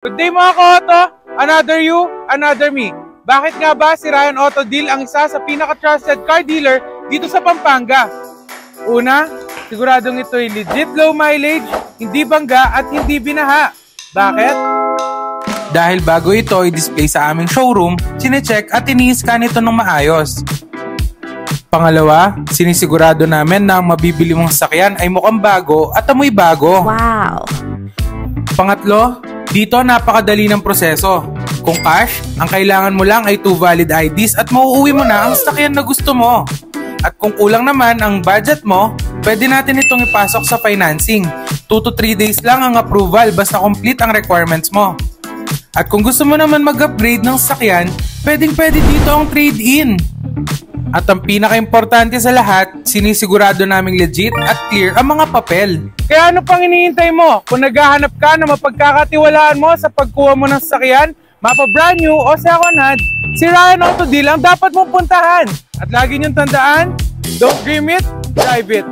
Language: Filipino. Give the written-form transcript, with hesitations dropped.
Good day mga ka-auto! Another you, another me. Bakit nga ba si Ryan Auto Deal ang isa sa pinaka-trusted car dealer dito sa Pampanga? Una, siguradong ito'y legit low mileage, hindi bangga at hindi binaha. Bakit? Dahil bago ito i-display sa aming showroom, sinecheck at ini-scan ito ng maayos. Pangalawa, sinisigurado namin na ang mabibili mong sasakyan ay mukhang bago at amoy bago. Wow! Pangatlo, dito napakadali ng proseso. Kung cash, ang kailangan mo lang ay 2 valid IDs at mauuwi mo na ang sasakyan na gusto mo. At kung kulang naman ang budget mo, pwede natin itong ipasok sa financing. 2 to 3 days lang ang approval basta complete ang requirements mo. At kung gusto mo naman mag-upgrade ng sasakyan, pwede dito ang trade-in. At ang pinaka-importante sa lahat, sinisigurado naming legit at clear ang mga papel. Kaya ano pang hinihintay mo? Kung naghahanap ka na mapagkakatiwalaan mo sa pagkuha mo ng sasakyan, mapa brand new o second hand, si Ryan Auto Deal ang dapat mong puntahan. At lagi niyong tandaan, don't dream it, drive it.